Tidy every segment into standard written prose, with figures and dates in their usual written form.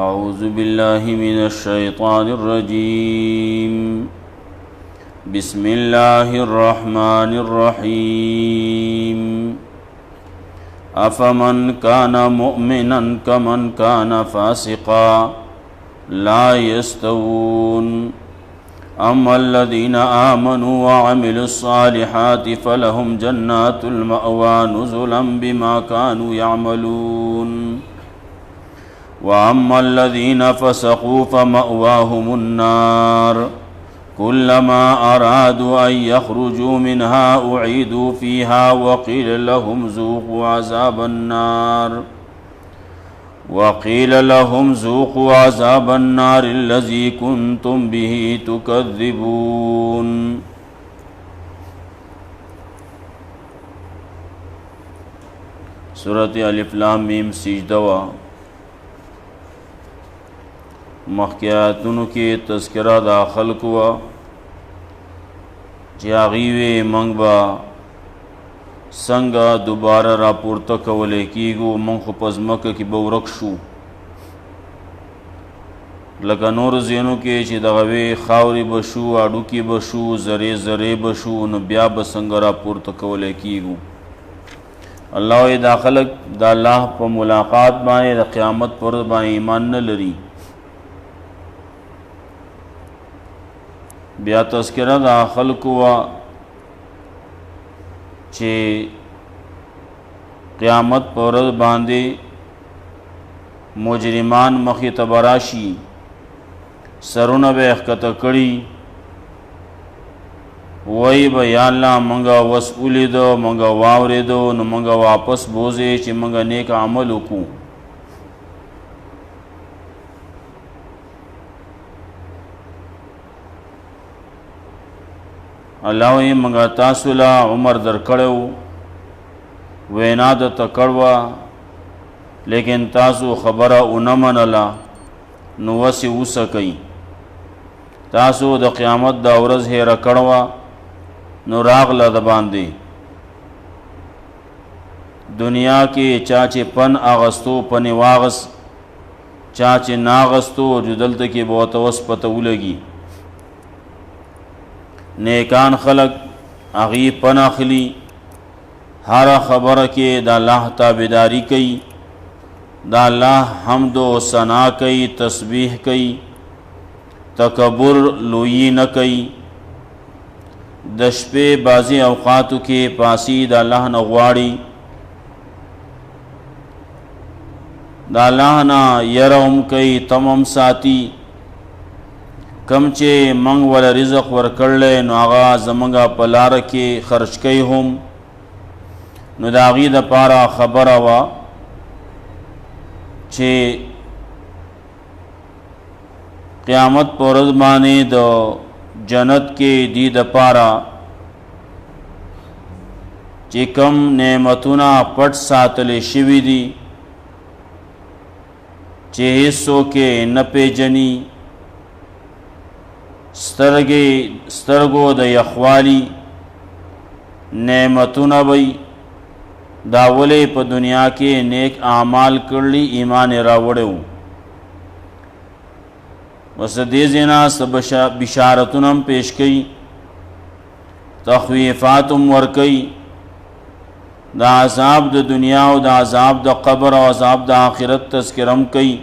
أعوذ بالله من الشيطان الرجيم بسم الله الرحمن الرحيم أفمن كان مؤمنا كمن كان فاسقا لا يستوون أما الذين آمنوا وعملوا الصالحات فلهم جنات المأوى نزلا بما كانوا يعملون وأما الذين فسقوا فمأواهم النار كلما أرادوا أن يخرجوا منها أعيدوا فيها وقيل لهم ذوقوا عذاب النار الذي كنتم به تكذبون. سورة الف لام میم سجدہ وا مخکیاتونو کې تذکرہ دا خلق وا چې هغوی وی موږ به څنګه دوباره راپورته کولی کېږو، موږ خو په ځمکه کې به ورک شو، لکه نورو ځایونو کې چې دغه وی خاورې به شو، هډوکي به شو، ذرې به شو، نو بیا به څنګه راپورته کولی کېږو. الله وی دا خلک د الله په ملاقات باندې د قیامت پر ورځ باندې ایمان نه لري. بیا تذکرہ دا خلق وا چې قیامت پر ورځ باندې مجرمان مخې ته به راشي، سرونه به یې ښکته کړي، وایي به یا الله موږ وس ولیدو، موږ واورېدو، نو موږ واپس بوځې چې موږ نیک عمل وکړو. الله وی منگا تاسو لا عمر در کړو، وینا د تکړوا، لیکن تاسو خبره اونه منله، نو وسی وسکئ. تاسو د قیامت دا ورځ هیره کړوا، نو راغله د باندې. دنیا کې چا چې پن اغستو پنې واغس، چا چې ناغستو جو دلته کې به ورته اوس پته ولګي. نیکان خلق اغی پن اخلی، ہر خبر کے دا اللہ تابداری کئی، دا اللہ حمد و ثنا کئی، تسبیح کئی، تکبر لوئی نہ کئی. دشپے بازی اوقاتو کے پاسی دا اللہ نغواڑی، دا اللہ نا یرم کئی تمم ساتی. کم چې منگ ولا رزق ورکړلی نو هغه زمونږه په لاره کې خرچ کوي هم، نو د هغې دپاره خبره وه چې قیامت په ورځ باندې د جنت کې دی دپاره چې کم نعمتونه پټ ساتلی شوي دي چې هیڅوک یې نه پیژني. سترګو د یخوالی نعمتونه وی دا ولې په دنیا کې نیک اعمال کړلی، ایمان راوړو. بس دې ځاینا بشارتونه هم پیش کړي، تخویفات هم ورکړي، د عذاب د دنیا او د عذاب د قبر او عذاب د آخرت تذکره هم کوي.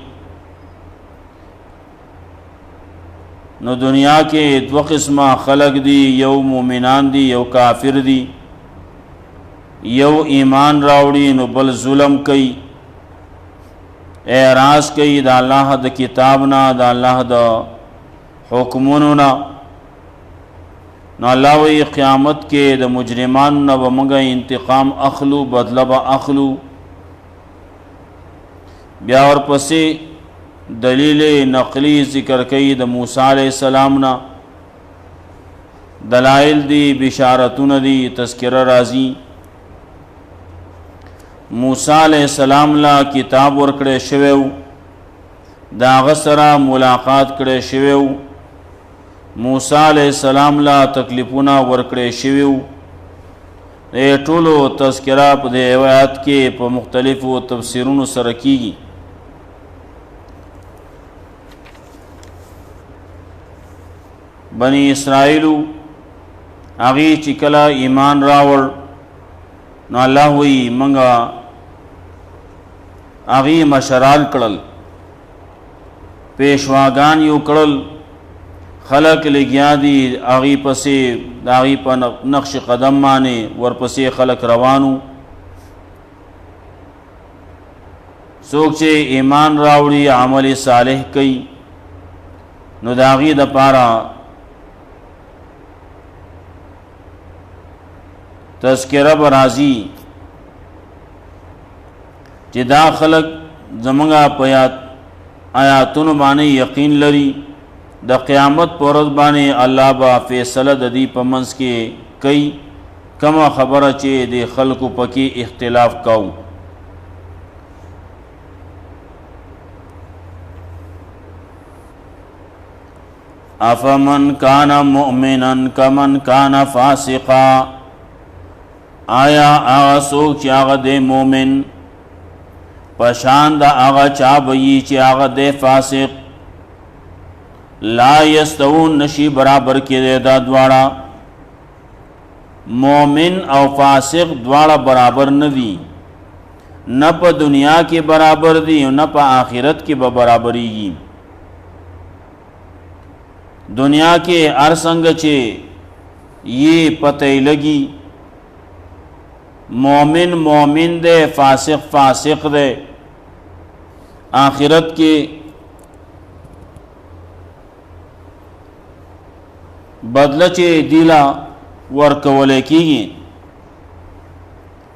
نو دنیا کې دو قسمه خلق دی، یو مومنان دی، یو کافر دی. یو ایمان راوړي نو بل ظلم کوي، اعراض کوي د الله د کتاب نه، د الله د حکمونو نه. نو الله وی قیامت کې د مجرمان نه به موږ انتقام اخلو، بدله به اخلو. بیا ورپسې دلیل نقلی ذکر کئی د موسی علیہ السلام نا، دلائل دی، بشارتون دی، تذکرہ رازی. موسی علیہ السلام لا کتاب ورکڑے شویو، دا غسرا ملاقات کڑے شویو. موسی علیہ السلام لا تکلیفونا ورکڑے شویو. ټولو تذکرہ په دې آیات کې په مختلفو تفسیرونو سره کیږي. بنی اسرائیلو هغې چې کله ایمان راوړ نو الله وی منګه هغې مشران کړل، پیشواګان یو کړل، خلق لګیا دي هغې پسې د هغې په نقش قدم باندې ورپسې خلق روانو. څوک چې ایمان راوړي عمل صالح کوي نو د هغې دپاره تذکره به راځي چې دا خلق زمونږ په آیاتونو باندې یقین لري، د قیامت په ورځ باندې الله به فیصله د دې په منځ کې کوي، کومه خبره چې د خلکو پکې اختلاف کوو. افمن کان مؤمنا کمن کان فاسقا، آیا هغه څوک چې هغه د مؤمن پشان د هغه چا بهیي چې هغه د فاسق، لا یستوون نشي برابر کېدی دا دواړه، مؤمن او فاسق دواړه برابر نه دي، نه په دنیا کې برابر دي نه په آخرت کې به برابرېږي. دنیا کې هر څنګه چې یہ پتہ لگی مومن مومن دے فاسق فاسق دے، آخرت کے بدلہ چے دیلا ورکولے کیگی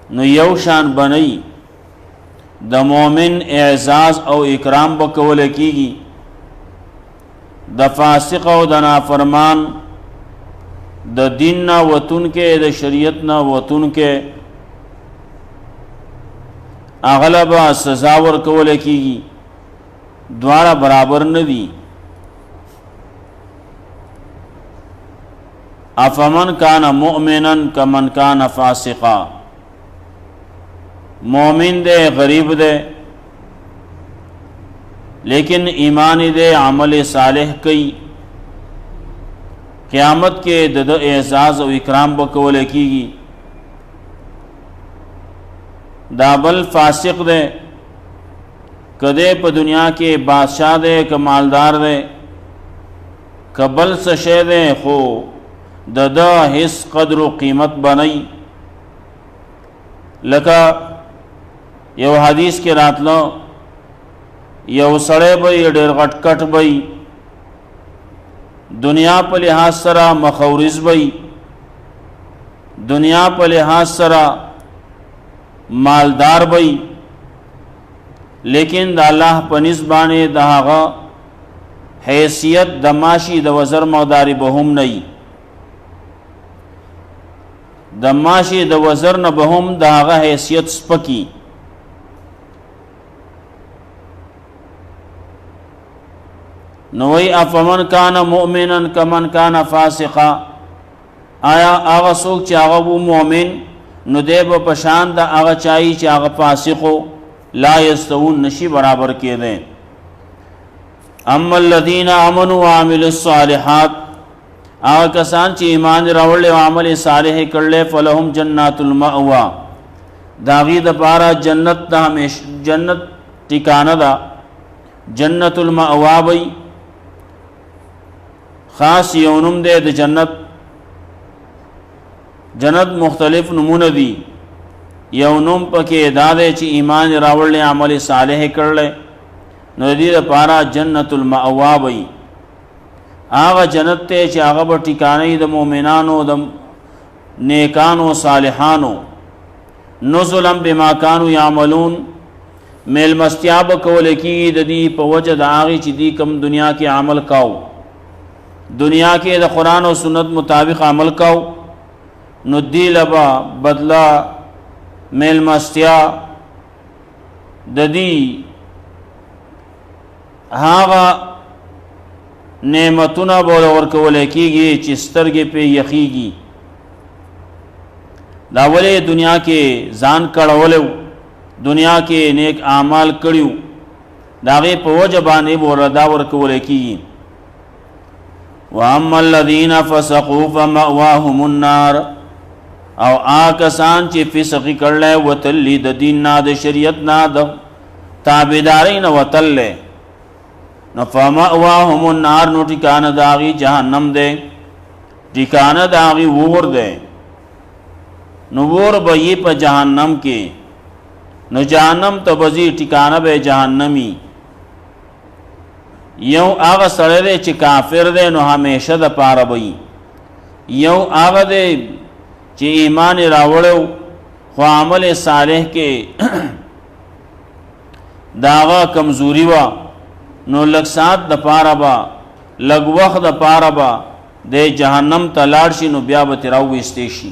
نو یو شان بنئی، دا مومن اعزاز او اکرام بکولے کیگی، دا فاسق او دا نافرمان دا دین نا وطن کے دا شریعت نا وطن کے اغلبا سزا ورکول کیږي، دواړه برابر نه دي. افمن کان مؤمنا کمن کان فاسقا، مومن دے غریب دے لیکن ایمان دے عمل صالح کئی، قیامت کے د اعزاز و اکرام بکول کیږي. دا بل فاسق دے کدے پا دنیا کے بادشاہ دے کمالدار دے کبل سشے دے خو دا حس قدر و قیمت بنائی. لکا یو حدیث کے راتلو یو سڑے بئی ډیر غټ کټ بئی، دنیا پا لحاظ سرا مخورز بئی، دنیا پا لحاظ سرا مالدار بئی، لیکن دا اللہ پا نسبانے دا آغا حیثیت دماشی دا وزر مغداری بہم نئی، دماشی دا وزر نبہم دا آغا حیثیت سپکی. نوئی افمن کان مؤمنا کمن کان فاسقا، آیا آغا سوک چی آغا بو مومن نو دے با پشان دا آغا چاہی چی آغا فاسقو، لا یستوون نشی برابر کے دیں. اما الذین آمنوا وعملوا الصالحات، آغا کسان چی ایمان راولے وعمل صالح کرلے فلہم جنات المأوا، داغی دا پارا جنت دا ہمیش جنت ٹکانہ دا جنت المأوا بئی. خاص یونم دے دا جنت مختلف نمون دی، یونم پکے دادے چی ایمان راوڑ لے عمل صالح کر لے نو دی دا پارا جنت المأوا بئی. آغا جنت تے چی آغا با ٹکانی دا مومنانو دا نیکانو صالحانو، نزلم بما کانو یعملون، میل مستیاب کولے کی دا دی پا وجہ دا آغی چی دی کم دنیا کے عمل کاؤ، دنیا کے دا قرآن و سنت مطابق عمل کاؤ نو دی لبا بدلا میل مستیا دا دی ہاغا نعمتنا بولا ورکولے کی گی چسترگے پہ یخی گی. داولے دنیا کے زان کڑولو، دنیا کے نیک اعمال کڑیو، داغے پہ وجبانے بولا دا ورکولے کی گی. واما الذین فسقوا فمأواهم النار او آکسان چې فسق کړل وتلی د دین نه د شریعت نه د تابعدارین وتل نو فمأواهم النار نو ټکانه داغي جهنم ده ټکانه داغي ور ده نو ور به یې په جهنم کې نو جهنم ته بزی ټکانه به جهنمی یو هغه سره دی چې کافر دی نو همیشه د پاره وي یو هغه دی چې ایمان راوړو خو عمل صالح کې داغه کمزوری وا نو لږ سات د پاره با لږ وخت د پاره با د جهنم ته لاړ شي نو بیا به تراوي استشي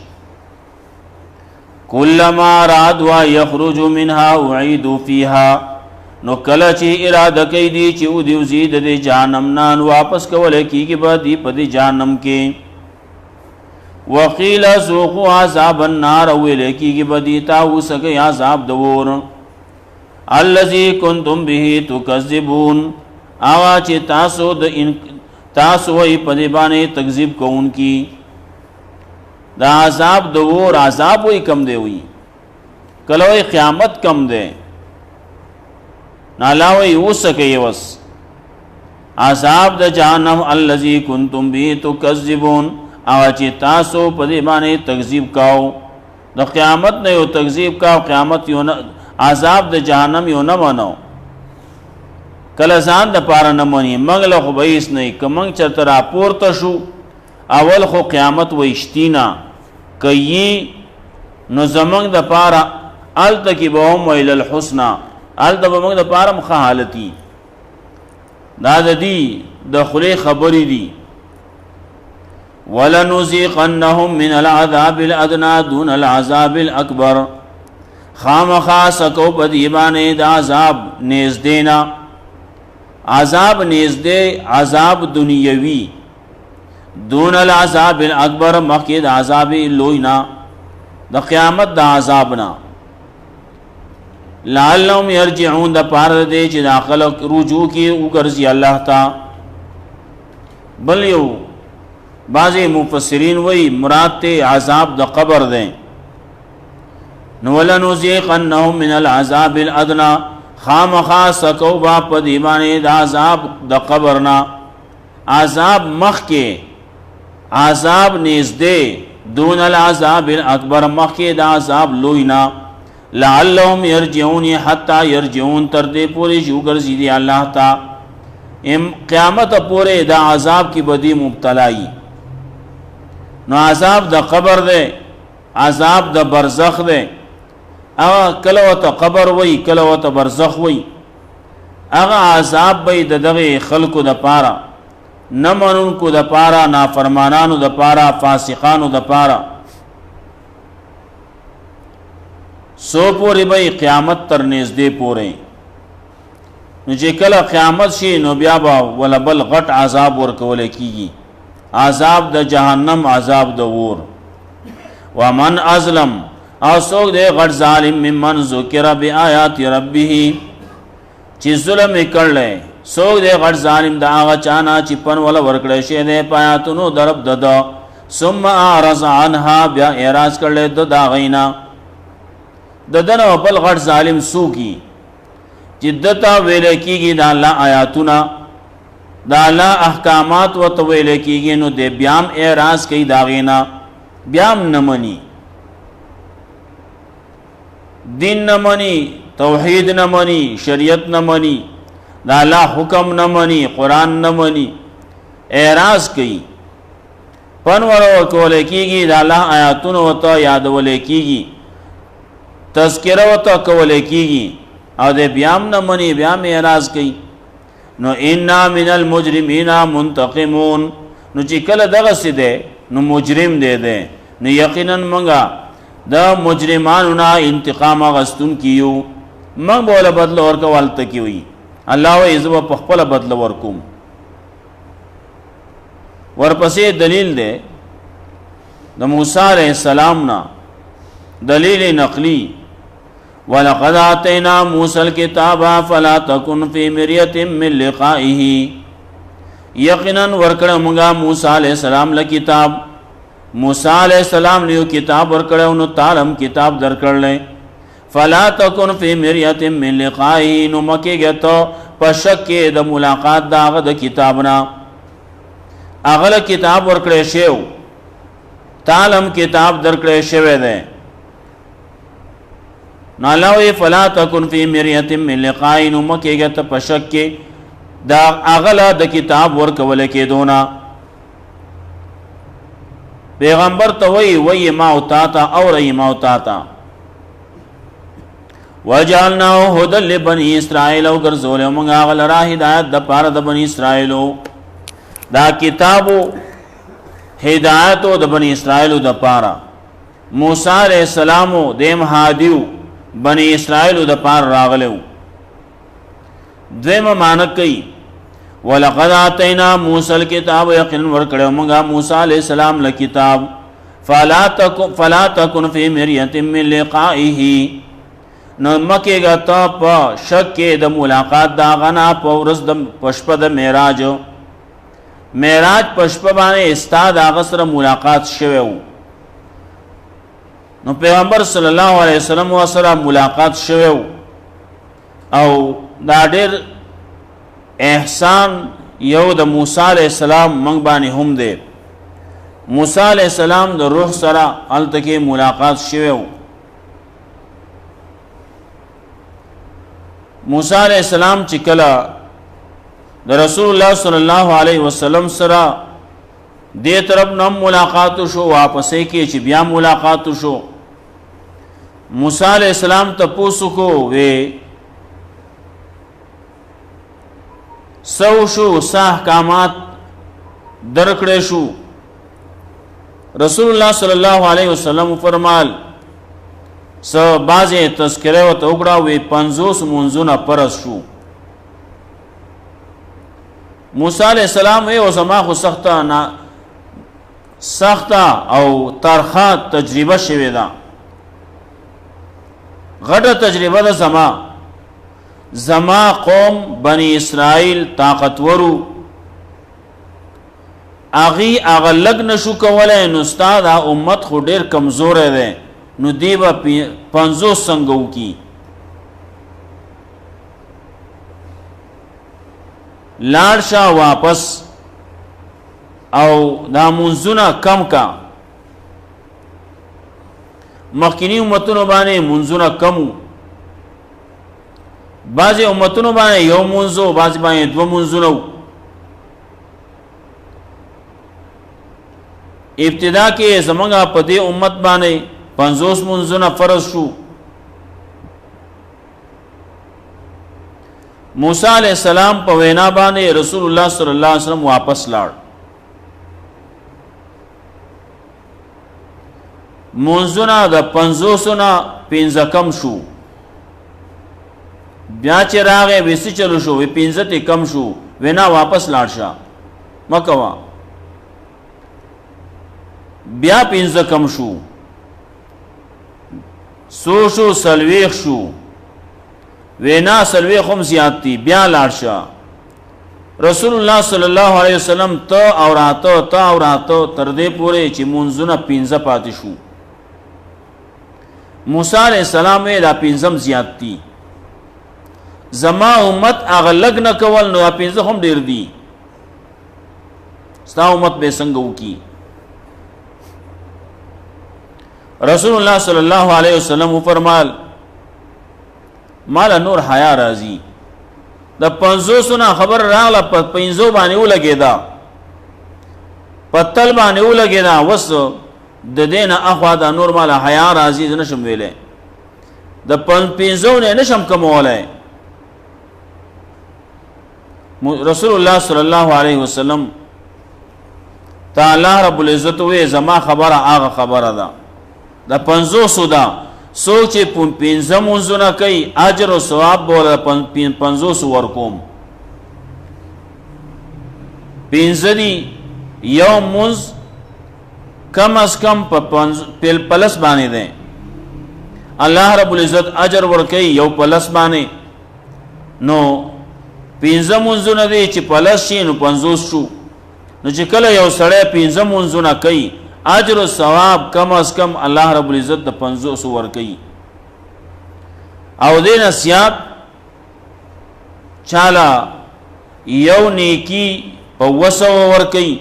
کلما رادوا یخرج منها اعيدوا فيها نو کله چې اراده کوي دي چې او دی زید د جهنم نان واپس کول کیږي به دی په دی جهنم کې وقيل ذوقوا عذاب النار ویل کیږي به دی تاسو کې عذاب دور الذي كنتم به تكذبون اوا چې تاسو وي په دی باندې تکذیب کوونکی دا عذاب دور عذاب وي کم دی وي کله وي قیامت کم دی نالاوی اوسکی وس عذاب د جهنم الذی کنتم به تکذبون او چې تاسو په دې باندې تکذیب کاو د قیامت نه یو تکذیب کاو قیامت یو عذاب د جهنم یو نه منو کله ځان د پاره نه منی منګله خو بیس نه کمنګ چرته را پورته شو اول خو قیامت وشتینا کئی نو زمنګ د پاره ال تکي بهم ویل الحسنى ال د بمنګ د پاره مخ حالتي دا د دې د خلی خبرې دي ولنذيقنهم من العذاب الادنى دون العذاب الاكبر خامخا سکو بدیبانه د عذاب نیز دینا عذاب نیز دے عذاب دنیوی دون العذاب الاکبر مخید عذاب لوینا د قیامت د عذابنا لعلهم يرجعون د پاره دے چې داخل رجوع کی وګرځي الله تا بل یو بعضی مفسرین وی مراد ته عذاب د قبر دے نو ولنذيقنهم من العذاب الادنى خامخا سکو با په دیوانه د عذاب د قبرنا عذاب مخ کې عذاب نږدې دون العذاب الاکبر مخ کې د عذاب لوینا لعلهم يرجعون حتى يرجعون تر دې پوری شو ګرځي دی الله تا قیامت پورې د عذاب کی بدی مبتلای نو عذاب د قبر دے عذاب د برزخ دے او کله وت قبر وای کله وت برزخ وای هغه عذاب به د دغه خلقو د پاره نه منونکو د پاره نافرمانانو د پاره فاسقانو د پاره سو پوری به قیامت تر نږدې پورې نو چې کله قیامت شي نو بیا به ولا بل غټ عذاب ورکول کیږي عذاب د جهنم عذاب د ور ومن ازلم او څوک دې غټ ظالم ممن ذکر بیاات ربه چې ظلم کړل څوک دې غټ ظالم دا هغه چانا چې پن ولا ورکړې شه دې پیاتونو درب ددا ثم اعرض عنها بیا اعراض کړل د دا غینا ددن بل غټ ظالم سو کی جدتا ویل کیږي د الله آیاتنا د الله احکامات او تویل کیږي نو د بیام اعراض کوي داغینا بیام نمنی دین نمنی توحید نمنی شریعت نمنی د الله حکم نمنی قران نمنی اعراض کوي پنور کول کیږي د الله آیاتونو او ته یادول کیږي تذکرہ وته کول کیږي او د بیام نه منی بیام اعراض کوي نو ان من المجرمین منتقمون نو چې کله دغه سده نو مجرم دی نو یقینا منګه د مجرمانو نه انتقام غستون کیو من بوله بدل ورکول تکوي الله و عزو په خپل بدل ورکوم ورپسې دلیل دی د موسی علیہ السلام نا دلیل نقلی ولقد آتینا موسی الکتاب فلا تکن فی مریۃ من لقائه یقینا ورکړو مونږه موسی علیہ السلام له کتاب. موسی علیہ السلام له کتاب ورکړو نو تعلم کتاب درکړل. فلا تکن فی مریة من لقائه نو مکیږه ته په شک کې د ملاقات داغه د کتابنا. اغله کتاب ورکړې شیو تعلم کتاب درکړې شوی دی. نالوی فلا تکن فی مریة من لقائه نو مکیږه ته په شک کې دا اغله د کتاب ورکول کېدونا. پیغمبر ته وی ما او تا ته او ری ما او تا ته وجعلناه هدى لبني اسرائيل او ګرځول موږ هغه لرا هدایت د پاره د بنی اسرائیلو. دا کتابو هدایت د بنی اسرائیلو د پاره. موسی علیہ السلام دیم هادیو بنی اسرائیلو د پاره راغلو. دویمه معنی کوي ولقد آتینا موسی الکتاب یقینا ورکړو موږ موسی علیہ السلام له کتاب. فلا تکن فی مریة من لقائه نو مکیږه ته په شک کې د ملاقات دا غنا په ورځ د پشپ د معراج. معراج پشپ باندې استاد هغه سره ملاقات شوی وو. نو پیغمبر صلی الله علیه وسلم سره ملاقات شوی وو او دا ډېر احسان یو د موسی علیہ السلام منګ باندې هم دی. موسی علیہ السلام د روح سره هلته کې ملاقات شوی وو. موسی علیہ السلام چې کله د رسول الله صلی الله علیه وسلم سره دې طرف نم ملاقات شو واپسې کې چې بیا ملاقات شو. موسی علیہ السلام ته پوښتنه کو وې سو شو احکامات درکړې شو. رسول الله صلی الله علیه وسلم فرمال سو بازی تذکره و تا اگڑا وی 50 منزونه پرس شو. موسی علیہ السلام او زما خو سخته او ترخه تجربه شوی ده. غټه تجربه ده زما قوم بنی اسرائیل طاقتورو اغه لګ نشو کولای نو استاد امت خو ډیر کمزور ده نو دیبا 50 سنگو کی لاړ شا واپس او دا منزونه کم کا. مخکینی امتونو باندې منزونه کمو. بعضی امتونو باندې یو منزو بعضی باندې دو منزونه. ابتدا کې زمونږه په دې امت باندې 50 منزونه فرض شو. موسی علیہ السلام په وینا باندې رسول الله صلی الله علیه وسلم واپس لاړ. منزونه د 50 نه 15 کم شو. بیا چې راغې وسی چلو شو وی 15 ته کم شو. وینا واپس لاړ شه مکوا. بیا 15 کم شو. سو شو سلویخ شو. وینا سلویخ هم زیادتی. بیا لاړ شه. رسول الله صلی الله علیه وسلم ته او راته تر دې پورې چې منځونه 15 پاتې شو. موسی علیہ السلام دا 15 زیادتی. زما امت هغه لګ نه کول نو 15 هم ډیر دي. ستا امت به څنګه وکي. رسول الله صلی الله علیه وسلم فرمال مال نور حیا راضی. د 500 نه خبر راغله په 500 باندې ولګیدا. پتل باندې ولګیدا وس د دین اخوا د نور مال حیا راضی نشم ویلې. د 500 نه نشم کومولای. رسول الله صلی الله علیه وسلم تعالی رب العزت وې زما خبره هغه خبره ده. د 500 دا سوچ 15 منځونه کوي اجر او ثواب بوله 500 ورکوم. 15 دی یو منځ کم از کم په پلس باندې ده. الله رب العزت اجر ورکوي یو پلس باندې. نو پنځه منځونه دی چې پلس شي نو 50 شو. نو چې کله یو سړی 5 منځونه کوي اجر او ثواب کم از کم الله رب العزت د 500 ور کوي. او دې نصیحت چاله یو نیکی په 200 ور کوي،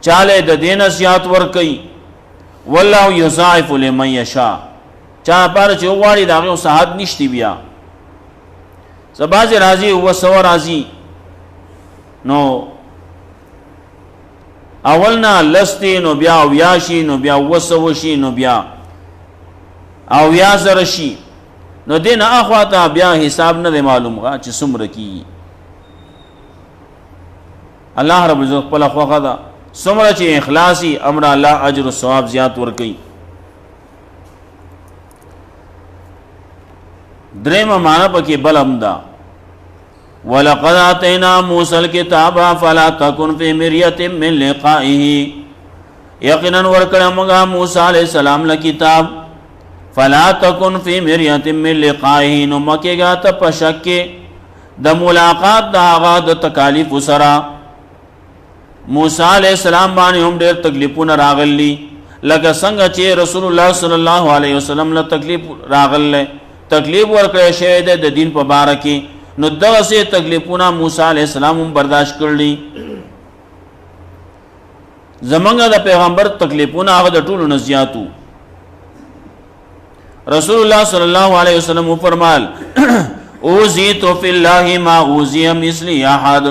چاله د دې نصیحت ور کوي. والله یضاعف لمن یشاء، چا پر چې وغواړي دغه وسعت نشتی بیا. سباز راضی 200 راضی نو اولنا لستی نو بیا ویاشی نو بیا 200 شي نو بیا او یا زر شي. نو دین اخواته بیا حساب نه معلوم غا چې څومره کی. الله رب عزت په لخوا دا څومره چې اخلاصي امر الله اجر او ثواب زیات ور کوي. دریم معنا پکې بل امدا ولقد اتینا موسی الکتاب فلا تکن فی مریة من لقائه، یقینا ورکړه موږ موسی علیہ السلام له کتاب فلا تکن فی مریة من لقائه، نو مکیګه ته پشک د ملاقات د هغه د تکالیف سره. موسی علیہ السلام باندې هم ډېر تکلیفونه راغلي لکه څنګه چې رسول الله صلی الله علیه وسلم له تکلیف راغله، تکلیف ورکړی شوی دی د دین په باره کې. نو دغه سه تکلیفونه موسی علیہ السلام هم برداشت کړلی. زمونږ د پیغمبر تکلیفونه هغه د ټولو نه زیاتو. رسول الله صلی الله علیه وسلم فرمایل اوذیت فی الله ما اوذی مثلی احد،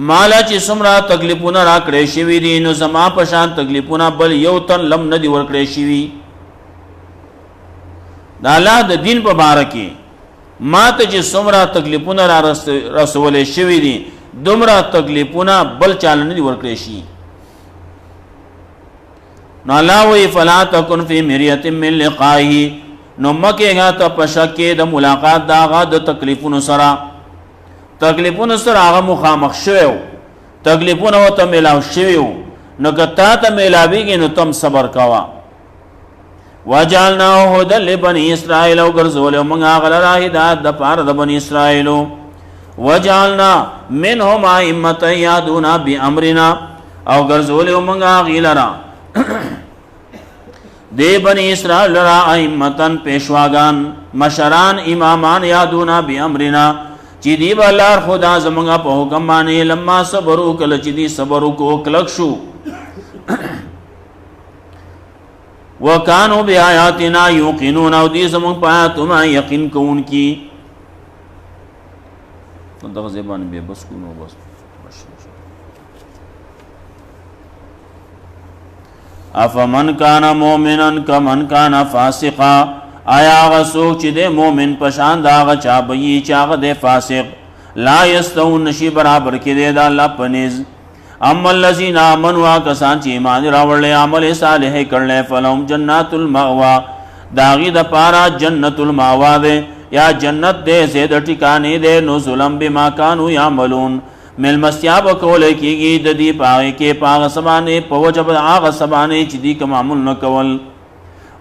مالا چې څومره تکلیفونه را کړی شوي دي نو زما په شان تکلیفونه بل یو تن لم نه دي ورکړی شوي. د الله د دین په باره کې ما ته چې څومره تکلیفونه را رسولې شوي دي دومره تکلیفونه بل چاله نه دي ورکړی شي. نو الله وی فلا تکن فی مریة من لقائه، نو مکیګه ته په شک کې د ملاقات د هغه د تکلیفونو سره. تکلیفونو سره هغه مخامخ شوی، تکلیفونه ورته میلاو شوي، نو که تا ته میلاویږي نو تم صبر کوه. وجعلناه هدى لبني اسرائيل، او ګرځولو موږ هغه لره هدایت د پاره د بني اسرائیلو. وجعلنا منهم ائمة يهدون بأمرنا، او ګرځولو موږ هغه لره دی بني اسرائیل لره ائمتن پیشواگان مشران امامان یهدون بأمرنا چې دی بلار خدا زمونږ په حکم باندې لما صبرو کله چې دی صبر وکړو کلک شو. وکانو بیااتنا یوقنون، او دی زمون په آیاتونو یقین کوونکی. دغه زبان به بس کو نو بس. افمن کان مؤمنا کمن کان فاسقا، آیا غسوک چې د مؤمن پشان دا غ چا بئی چا غ د فاسق. لا یستون نشی برابر کې د الله پنيز. اما الذين امنوا کسان چې ایمان راوړل عمل صالح کړل فلهم جنات المأوا، داغي د پارا جنت المأوا ده یا جنت دې زید ټکانې ده. نو ظلم بما كانوا يعملون، مل مسیاب کول کېږي د دې پاره کې پاغه سبانه په وجب هغه سبانه چې دې کوم عمل نه کول.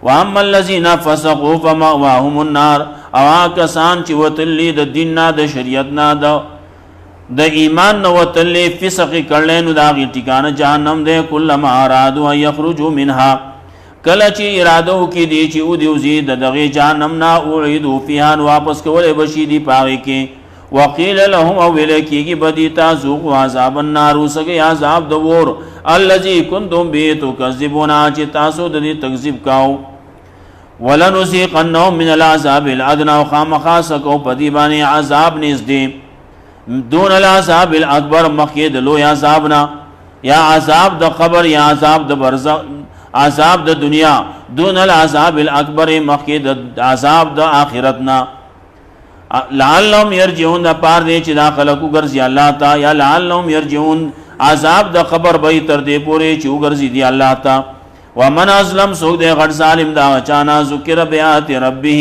واما الذين فسقوا فمأواهم النار، او کسان چې وتلی د دین نه د شریعت نه د ایمان نو وتلی فسق کړل نو داغي ټکانه جهنم ده. کلما ارادوا يخرجوا منها، کله چې اراده وکړي دي چې او دی وزید دغه جهنم نه اعيدوا فيها، واپس کولې بشي دي پاره کې. وقيل لهم، او ویلکیږي بدی تاسو عذاب النار، وسګي عذاب د ور الذي كنتم به تكذبون، چې تاسو د دې تکذیب کاو. ولنذيقنهم من العذاب الادنى، وخامخاسکو پدی باندې عذاب نږدې دون العذاب الاکبر، مخید لوی عذابنا، یا عذاب د قبر یا عذاب د برزخ، عذاب د دنیا دون العذاب الاکبر، مخید عذاب د آخرتنا. لعلهم يرجعون، د پار دی چې داخله کو ګرځي الله تا، یا لعلهم يرجعون عذاب د قبر به تر دې پورې چې وګرځي دی الله تا. ومن ازلم، سوک دے غټ ظالم دا چانا ذکر بیات ربه،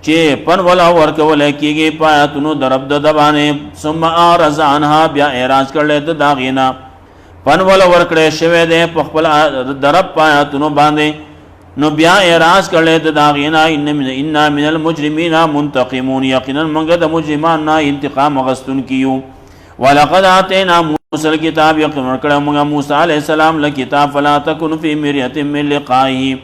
چې پن ولا ورکول کېږي پایاتونو درب د دبانې. ثم اعرض عنها، بیا اعراض کړل د داغینا. پن ولا ورکړې شوی دی په خپل درب پایاتونو باندې. نو بیا اعراض کړل د داغینا ان من المجرمین منتقمون، یقینا موږ د مجرمان نه انتقام غستون کیو. ولقد آتینا موسی الکتاب، یقینا کړه موږ موسی علیہ السلام له کتاب، فلا تکن فی مریة من لقائه،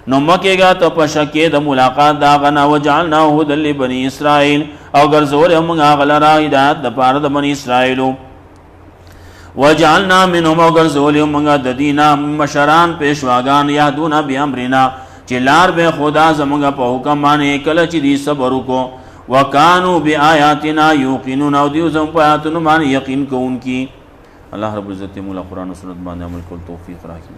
نو مکیگا ته په شکې د ملاقات دا غنا. وجعلنا هدى لبني اسرائیل، او ګرځول موږ هغه لره هدایت د پاره د بني اسرائیلو. وجعلنا منهم، او ګرځول موږ د دینا مشران پیشواګان، یهدون بامرنا، چې لار به خدا زموږ په حکم باندې کله چې دی صبر وکړو. وکانو بآیاتنا یوقنون، او دیو زموږ په آیاتونو باندې یقین کوونکي. الله رب العزت مولا قرآن و سنت باندې عمل کول توفیق راکړي.